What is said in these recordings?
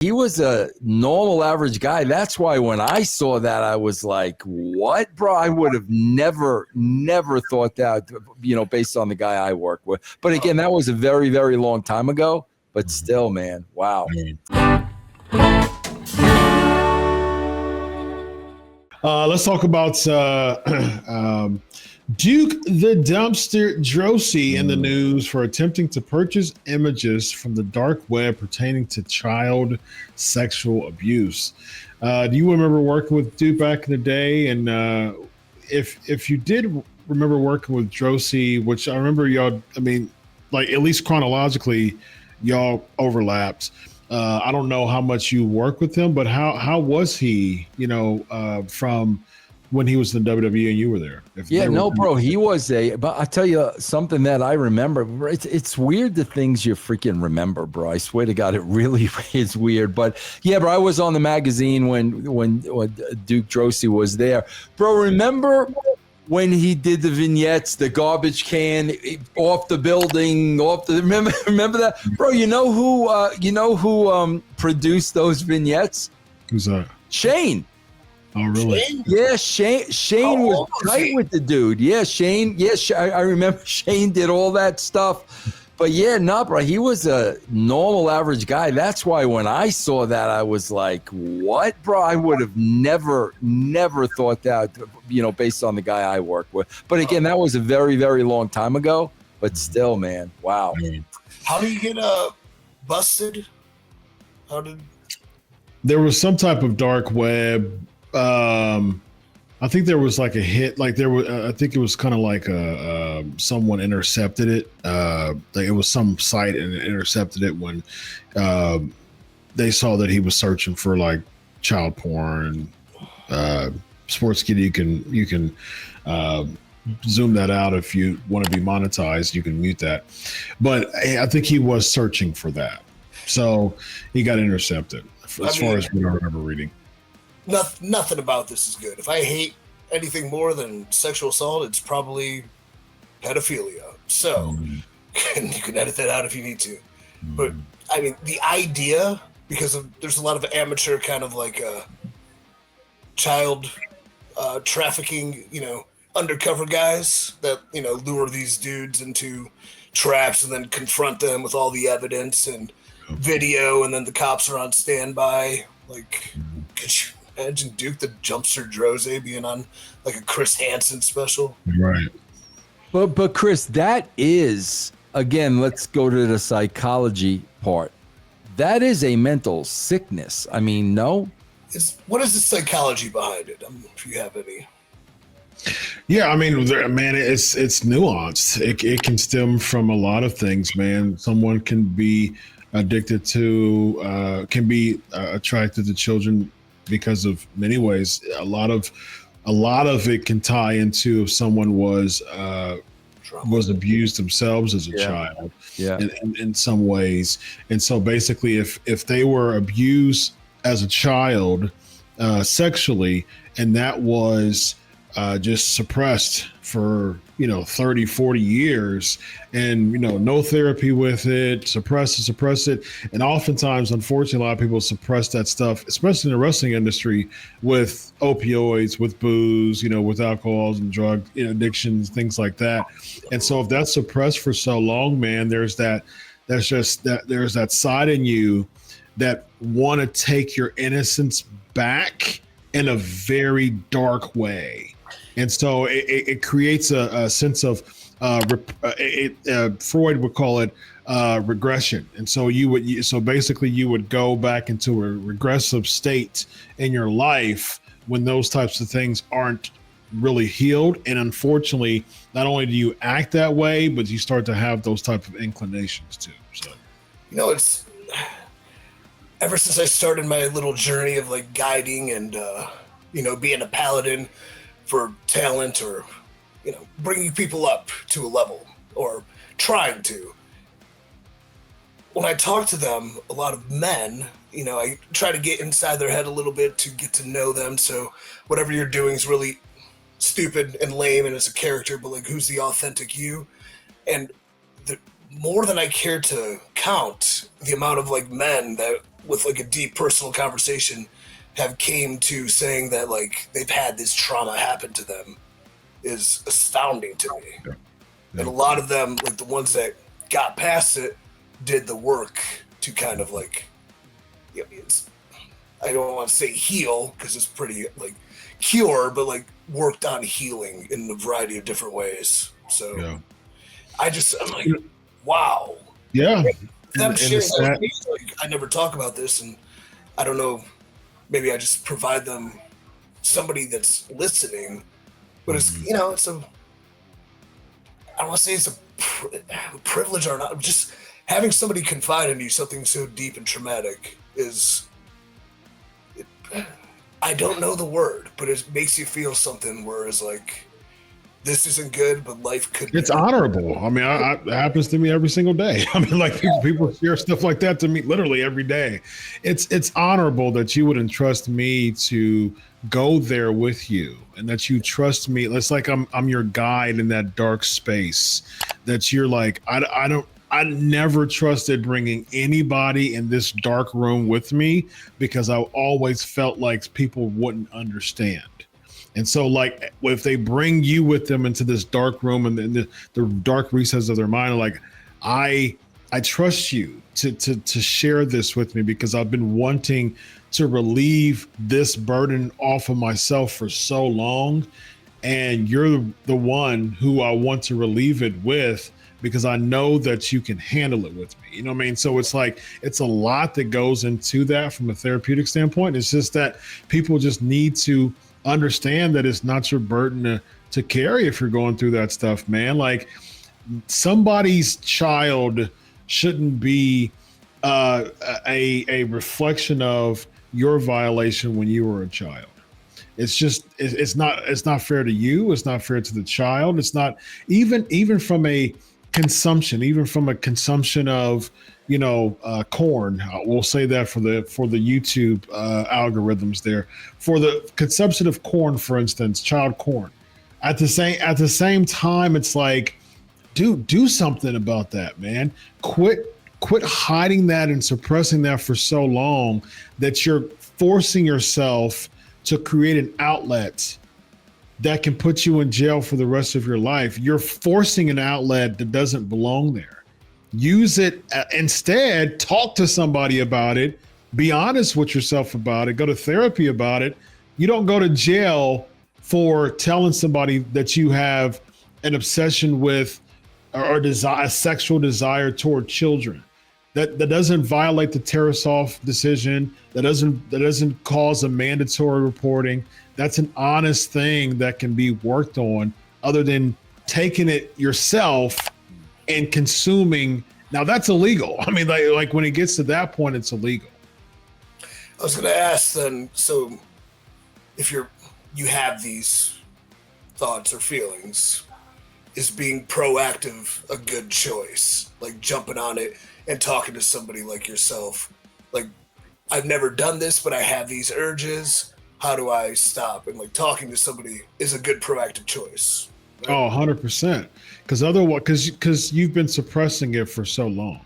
He was a normal average guy. That's why when I saw that, I was like, what, bro? I would have never thought that, based on the guy I work with. But again, that was a very, very long time ago. But still, man, wow. Let's talk about Duke the Dumpster Droese in the news for attempting to purchase images from the dark web pertaining to child sexual abuse. Do you remember working with Duke back in the day? And if you did remember working with Droese, which I remember y'all, I mean, like at least chronologically, y'all overlapped. I don't know how much you work with him, but how was he, from when he was in the WWE and you were there? Bro, he was but I tell you something that I remember. It's weird the things you freaking remember, bro. I swear to God, it really is weird. But yeah, bro, I was on the magazine when Duke Droese was there. Bro, remember when he did the vignettes, the garbage can off the building, remember that? Bro, you know who produced those vignettes? Who's that? Shane. Oh, really? Shane? Yeah, Shane was tight with the dude. Yeah, Shane. Yeah, I remember Shane did all that stuff. But yeah, bro, he was a normal average guy. That's why when I saw that, I was like, what, bro? I would have never thought that, based on the guy I work with. But again, that was a very, very long time ago. But still, man, wow. How do you get busted? There was some type of dark web. I think there was like a hit, like there was, I think it was kind of like someone intercepted it. Like it was some site and it intercepted it when they saw that he was searching for like child porn. Sportskeeda, you can zoom that out if you want to be monetized. You can mute that, but I think he was searching for that, so he got intercepted. As far as what I remember reading. Nothing about this is good. If I hate anything more than sexual assault, it's probably pedophilia. So you can edit that out if you need to. But I mean, the idea, because there's a lot of amateur kind of like child trafficking, undercover guys that, lure these dudes into traps and then confront them with all the evidence and video, and then the cops are on standby. Like, could you imagine Duke the Dumpster Droese being on like a Chris Hansen special? Right. But Chris, that is, again, let's go to the psychology part. That is a mental sickness. I mean, no? What is the psychology behind it? If you have any. Yeah, I mean, man, it's nuanced. It can stem from a lot of things, man. Someone can be addicted to, can be attracted to children because of many ways. A lot of it can tie into if someone was abused themselves as a child, in some ways. And so basically, if they were abused as a child sexually, and that was just suppressed for 30, 40 years, and no therapy with it, suppress it, and oftentimes, unfortunately, a lot of people suppress that stuff, especially in the wrestling industry, with opioids, with booze, with alcohols and drug addictions, things like that. And so if that's suppressed for so long, man, there's that side in you that want to take your innocence back in a very dark way. And so it creates a sense of, Freud would call it regression. And so basically you would go back into a regressive state in your life when those types of things aren't really healed. And unfortunately, not only do you act that way, but you start to have those type of inclinations too. So, it's ever since I started my little journey of like guiding and, being a paladin for talent, or, bringing people up to a level, or trying to. When I talk to them, a lot of men, I try to get inside their head a little bit to get to know them. So whatever you're doing is really stupid and lame and it's a character, but like, who's the authentic you? And more than I care to count the amount of like men that with like a deep personal conversation have came to saying that like they've had this trauma happen to them is astounding to me. Yeah. And a lot of them, like the ones that got past it, did the work to kind of like, I don't want to say heal because it's pretty like cure, but like worked on healing in a variety of different ways. So I'm like, wow. Yeah. Them sharing that with me, like, I never talk about this, and I don't know, maybe I just provide them somebody that's listening, but it's, it's a, I don't want to say it's a privilege or not, just having somebody confide in you something so deep and traumatic is, I don't know the word, but it makes you feel something where it's like, this isn't good, but life could be. It's honorable. I mean, it happens to me every single day. I mean, like people share stuff like that to me literally every day. It's honorable that you would entrust me to go there with you, and that you trust me. It's like I'm your guide in that dark space. That you're like, I never trusted bringing anybody in this dark room with me because I always felt like people wouldn't understand. And so, like, if they bring you with them into this dark room and the dark recesses of their mind, like, I trust you to share this with me because I've been wanting to relieve this burden off of myself for so long. And you're the one who I want to relieve it with because I know that you can handle it with me. You know what I mean? So it's like, it's a lot that goes into that from a therapeutic standpoint. It's just that people just need to understand that it's not your burden to carry if you're going through that stuff, man. Like, somebody's child shouldn't be a reflection of your violation when you were a child. It's just, it's not fair to you. It's not fair to the child. It's not even from a consumption of, corn. We'll say that for the YouTube algorithms there. For the consumption of corn, for instance, child corn. At the same time, it's like, dude, do something about that, man. Quit hiding that and suppressing that for so long that you're forcing yourself to create an outlet that can put you in jail for the rest of your life. You're forcing an outlet that doesn't belong there. Use it instead. Talk to somebody about it. Be honest with yourself about it. Go to therapy about it. You don't go to jail for telling somebody that you have an obsession with or a sexual desire toward children. That doesn't violate the Tarasoff decision. That doesn't cause a mandatory reporting. That's an honest thing that can be worked on, other than taking it yourself and consuming. Now that's illegal. I mean, like when it gets to that point, it's illegal. I was going to ask then, so if you have these thoughts or feelings, is being proactive a good choice? Like jumping on it and talking to somebody like yourself, like, I've never done this, but I have these urges. How do I stop? And like talking to somebody is a good proactive choice. Right? Oh, 100%. Because otherwise, because you've been suppressing it for so long,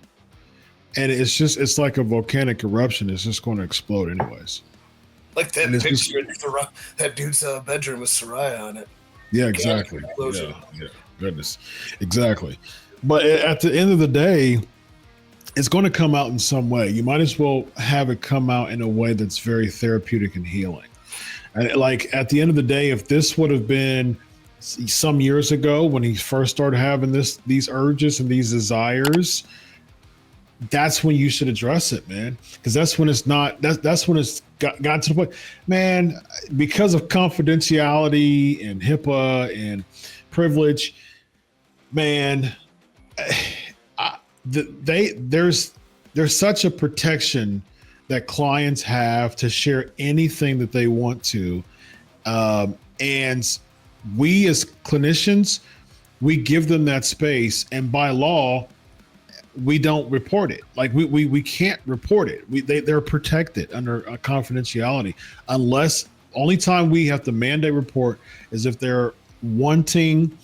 and it's like a volcanic eruption. It's just going to explode anyways. Like that picture in that dude's bedroom with Soraya on it. Yeah, exactly. Yeah, goodness, exactly. But at the end of the day, it's going to come out in some way. You might as well have it come out in a way that's very therapeutic and healing. And like at the end of the day, if this would have been some years ago when he first started having these urges and these desires, that's when you should address it, man. Because that's when it's not. That's when it's got to the point, man. Because of confidentiality and HIPAA and privilege, man. There's such a protection that clients have to share anything that they want to, and we as clinicians, we give them that space, and by law, we don't report it. Like we can't report it. They're protected under confidentiality, unless only time we have to mandate report is if they're wanting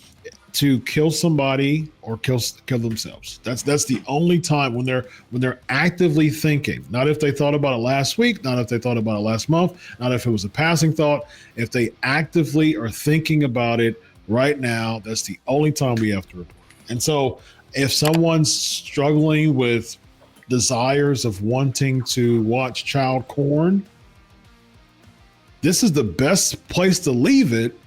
to kill somebody or kill themselves. That's the only time when they're actively thinking. Not if they thought about it last week, not if they thought about it last month, not if it was a passing thought. If they actively are thinking about it right now, that's the only time we have to report. And so if someone's struggling with desires of wanting to watch child porn, this is the best place to leave it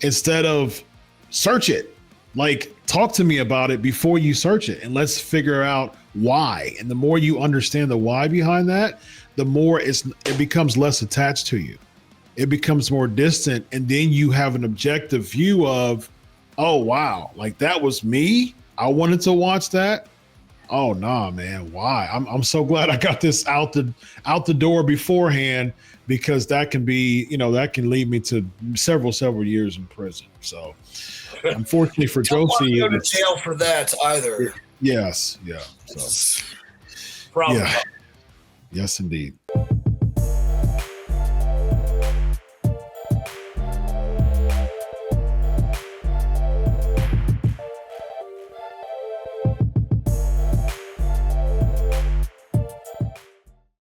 instead of search it. Like, talk to me about it before you search it, and let's figure out why. And the more you understand the why behind that, the more it becomes less attached to you. It becomes more distant, and then you have an objective view of, oh wow, like that was me. I wanted to watch that. Oh nah, man, why? I'm so glad I got this out the door beforehand, because that can be, that can lead me to several years in prison. So unfortunately for Droese, don't go to jail for that either. Yes, yeah. So problem. yeah. Yes, indeed.